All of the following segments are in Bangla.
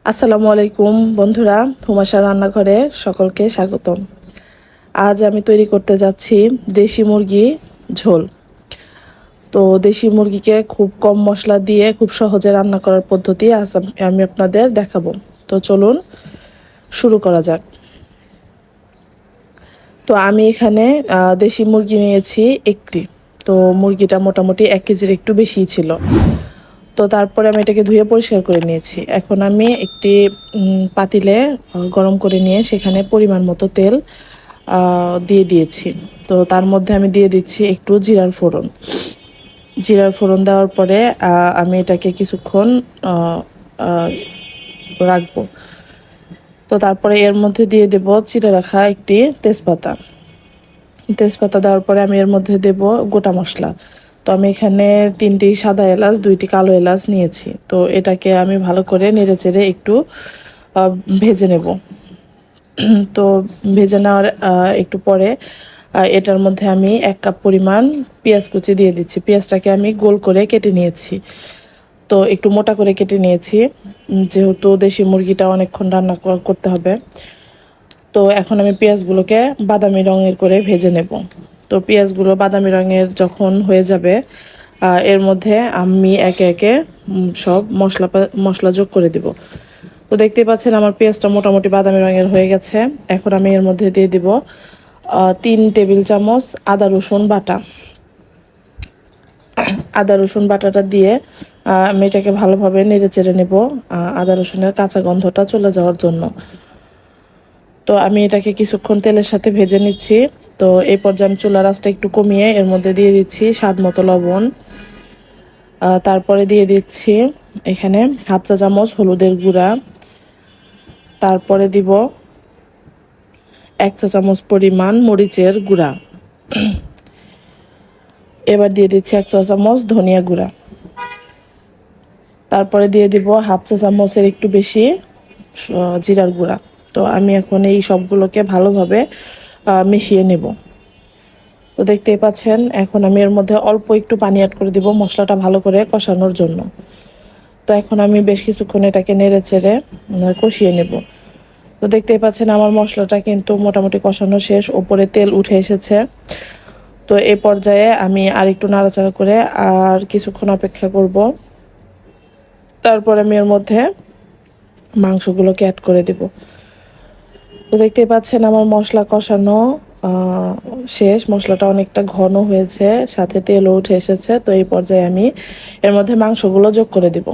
আসসালামু আলাইকুম বন্ধুরা, হুমাশা রান্নাঘরে সকলকে স্বাগতম। আজ আমি তৈরি করতে যাচ্ছি দেশি মুরগি ঝোল। তো দেশি মুরগিকে খুব কম মশলা দিয়ে খুব সহজে রান্না করার পদ্ধতি আজ আমি আপনাদের দেখাবো। তো চলুন শুরু করা যাক। তো আমি এখানে দেশি মুরগি নিয়েছি একটি। তো মুরগিটা মোটামুটি 1 কেজির একটু বেশিই ছিল। তো তারপরে আমি এটাকে ধুয়ে পরিষ্কার করে নিয়েছি। এখন আমি একটি পাতিলে গরম করে নিয়ে সেখানে পরিমাণ মতো তেল দিয়ে দিয়েছি। তো তার মধ্যে আমি দিয়ে দিচ্ছি একটু জিরার ফোড়ন। জিরার ফোড়ন দেওয়ার পরে আমি এটাকে কিছুক্ষণ রাখবো। তো তারপরে এর মধ্যে দিয়ে দেব চিড়ে রাখা একটি তেজপাতা। তেজপাতা দেওয়ার পরে আমি এর মধ্যে দেব গোটা মশলা। তো আমি এখানে 3টি সাদা এলাচ 2টি কালো এলাচ নিয়েছি। তো এটাকে আমি ভালো করে নেড়েচেড়ে একটু ভেজে নেব। তো ভেজে নেওয়ার একটু পরে এটার মধ্যে আমি 1 কাপ পরিমাণ পেঁয়াজ কুচি দিয়ে দিচ্ছি। পেঁয়াজটাকে আমি গোল করে কেটে নিয়েছি। তো একটু মোটা করে কেটে নিয়েছি, যেহেতু দেশি মুরগিটা অনেকক্ষণ রান্না করতে হবে। তো এখন আমি পেঁয়াজগুলোকে বাদামি রঙের করে ভেজে নেব। তো পেঁয়াজগুলো বাদামি রঙের যখন হয়ে যাবে, এর মধ্যে আমি একে একে সব মশলা যোগ করে দিব। তো দেখতেই পাচ্ছেন আমার পেঁয়াজটা মোটামুটি বাদামি রঙের হয়ে গেছে। এখন আমি এর মধ্যে দিয়ে দিব 3 টেবিল চামচ আদা রসুন বাটা। আদা রসুন বাটাটা দিয়ে আমি এটাকে ভালোভাবে নেড়ে চেড়ে নেব, আদা রসুনের কাঁচা গন্ধটা চলে যাওয়ার জন্য। তো আমি এটাকে কিছুক্ষণ তেলের সাথে ভেজে নিচ্ছি। তো এই পর্যায়ে আমি চুলার আঁচটা একটু কমিয়ে এর মধ্যে দিয়ে দিচ্ছি স্বাদ মতো লবণ। তারপরে দিয়ে দিচ্ছি এখানে 1/2 চা চামচ হলুদের গুঁড়া। তারপরে দিব 1 চা চামচ পরিমাণ মরিচের গুঁড়া। এবার দিয়ে দিচ্ছি 1 চা চামচ ধনিয়া গুঁড়া। তারপরে দিয়ে দিব 1/2 চা চামচের একটু বেশি জিরার গুঁড়া। তো আমি এখন এই সবগুলোকে ভালোভাবে মিশিয়ে নেব। তো দেখতেই পাচ্ছেন এখন আমি এর মধ্যে অল্প একটু পানি অ্যাড করে দিব মশলাটা ভালো করে কষানোর জন্য। তো এখন আমি বেশ কিছুক্ষণ এটাকে নেড়ে চেড়ে কষিয়ে নেব। তো দেখতেই পাচ্ছেন আমার মশলাটা কিন্তু মোটামুটি কষানো শেষ, ওপরে তেল উঠে এসেছে। তো এই পর্যায়ে আমি আর একটু নাড়াচাড়া করে আর কিছুক্ষণ অপেক্ষা করব। তারপর আমি এর মধ্যে মাংসগুলোকে অ্যাড করে দেব। তো দেখতেই পাচ্ছেন আমার মশলা কষানো শেষ, মশলাটা অনেকটা ঘন হয়েছে, সাথে তেলও উঠে এসেছে। তো এই পর্যায়ে আমি এর মধ্যে মাংসগুলো যোগ করে দিব।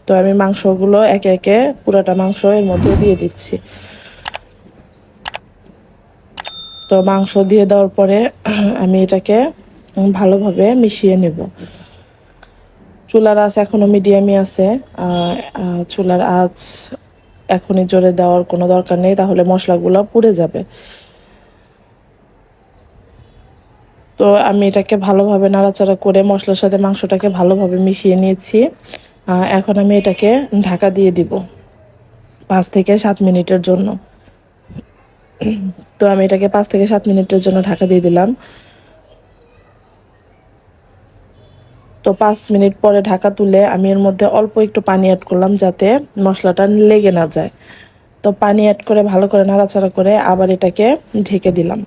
তো আমি মাংসগুলো একে একে পুরাটা মাংস এর মধ্যে দিয়ে দিচ্ছি। তো মাংস দিয়ে দেওয়ার পরে আমি এটাকে ভালোভাবে মিশিয়ে নেব। চুলার আঁচ এখনো মিডিয়ামই আছে। চুলার আঁচ এখনই জোরে দেওয়ার কোনো দরকার নেই, তাহলে মশলাগুলো পুড়ে যাবে। তো আমি এটাকে ভালোভাবে নাড়াচাড়া করে মশলার সাথে মাংসটাকে ভালোভাবে মিশিয়ে নিয়েছি। এখন আমি এটাকে ঢাকা দিয়ে দিব 5 থেকে 7 মিনিটের জন্য। তো আমি এটাকে 5 থেকে 7 মিনিটের জন্য ঢাকা দিয়ে দিলাম। তো 5 মিনিট পরে ঢাকা তুলে আমি এর মধ্যে অল্প একটু পানি অ্যাড করলাম, যাতে মশলাটা লেগে না যায়। তো পানি অ্যাড করে ভালো করে নাড়াচাড়া করে আবার এটাকে ঢেকে দিলাম।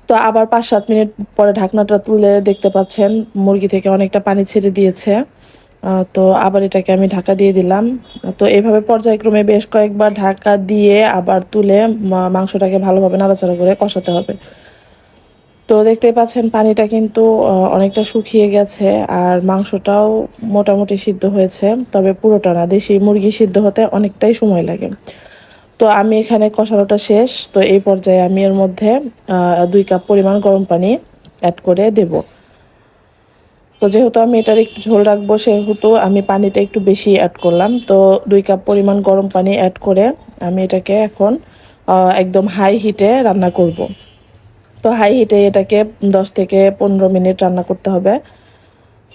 তো আবার 5-7 মিনিট পরে ঢাকনাটা তুলে দেখতে পাচ্ছেন মুরগি থেকে অনেকটা পানি ছেড়ে দিয়েছে। তো আবার এটাকে আমি ঢাকা দিয়ে দিলাম। তো এইভাবে পর্যায়ক্রমে বেশ কয়েকবার ঢাকা দিয়ে আবার তুলে মাংসটাকে ভালোভাবে নাড়াচাড়া করে কষাতে হবে। তো দেখতেই পাচ্ছেন পানিটা কিন্তু অনেকটা শুকিয়ে গেছে, আর মাংসটাও মোটামুটি সিদ্ধ হয়েছে, তবে পুরোটা না। দেশি মুরগি সিদ্ধ হতে অনেকটাই সময় লাগে। তো আমি এখানে কষানোটা শেষ। তো এই পর্যায়ে আমি এর মধ্যে 2 কাপ পরিমাণ গরম পানি অ্যাড করে দেব। তো যেহেতু আমি এটার একটু ঝোল রাখবো, সেহেতু আমি পানিটা একটু বেশি অ্যাড করলাম। তো 2 কাপ পরিমাণ গরম পানি অ্যাড করে আমি এটাকে এখন একদম হাই হিটে রান্না করব। তো হাই হিটে এটাকে 10 থেকে 15 মিনিট রান্না করতে হবে।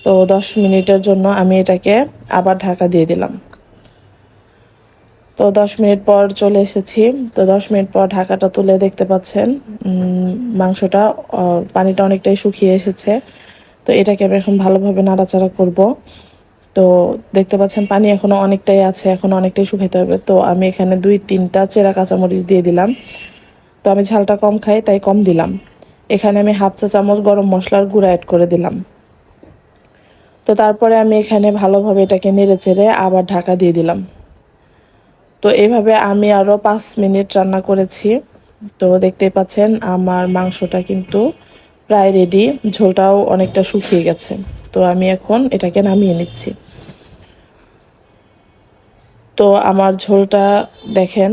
তো 10 মিনিটের জন্য আমি এটাকে আবার ঢাকা দিয়ে দিলাম। তো 10 মিনিট পর চলে এসেছি। তো 10 মিনিট পর ঢাকাটা তুলে দেখতে পাচ্ছেন মাংসটা পানিটা অনেকটাই শুকিয়ে এসেছে। তো এটাকে আমি এখন ভালোভাবে নাড়াচাড়া করব। তো দেখতে পাচ্ছেন পানি এখনো অনেকটাই আছে, এখনো অনেকটাই শুকাইতে হবে। তো আমি এখানে 2-3টা চেরা কাঁচামরিচ দিয়ে দিলাম। তো আমি ঝালটা কম খাই তাই কম দিলাম। এখানে আমি 1/2 চা চামচ গরম মশলার গুঁড়া অ্যাড করে দিলাম। তো তারপরে আমি এখানে ভালোভাবে এটাকে নেড়ে চেড়ে আবার ঢাকা দিয়ে দিলাম। তো এইভাবে আমি আরও 5 মিনিট রান্না করেছি। তো দেখতেই পাচ্ছেন আমার মাংসটা কিন্তু প্রায় রেডি, ঝোলটাও অনেকটা শুকিয়ে গেছে। তো আমি এখন এটাকে নামিয়ে নিচ্ছি। তো আমার ঝোলটা দেখেন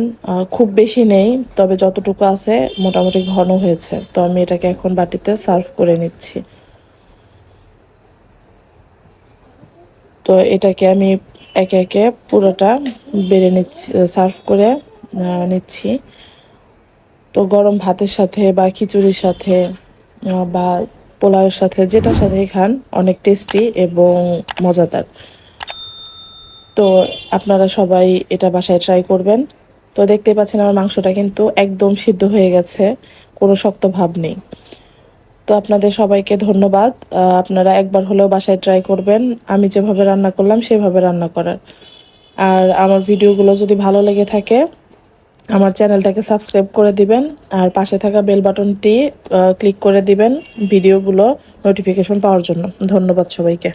খুব বেশি নেই, তবে যতটুকু আছে মোটামুটি ঘন হয়েছে। তো আমি এটাকে এখন বাটিতে সার্ভ করে নিচ্ছি। তো এটাকে আমি একে একে পুরোটা বেড়ে নিচ্ছি, সার্ভ করে নিচ্ছি। তো গরম ভাতের সাথে বা খিচুড়ির সাথে বা পোলাওয়ের সাথে, যেটার সাথেই খান, অনেক টেস্টি এবং মজাদার। তো আপনারা সবাই এটা বাসায় ট্রাই করবেন। তো দেখতে পাচ্ছেন আমার মাংসটা কিন্তু একদম সিদ্ধ হয়ে গেছে, কোনো শক্ত ভাব নেই। তো আপনাদের সবাইকে ধন্যবাদ। আপনারা একবার হলেও বাসায় ট্রাই করবেন, আমি যেভাবে রান্না করলাম সেভাবে রান্না করার। আর আমার ভিডিওগুলো যদি ভালো লেগে থাকে আমার চ্যানেলটাকে সাবস্ক্রাইব করে দিবেন, আর পাশে থাকা বেল বাটনটি ক্লিক করে দিবেন ভিডিওগুলো নোটিফিকেশন পাওয়ার জন্য। ধন্যবাদ সবাইকে।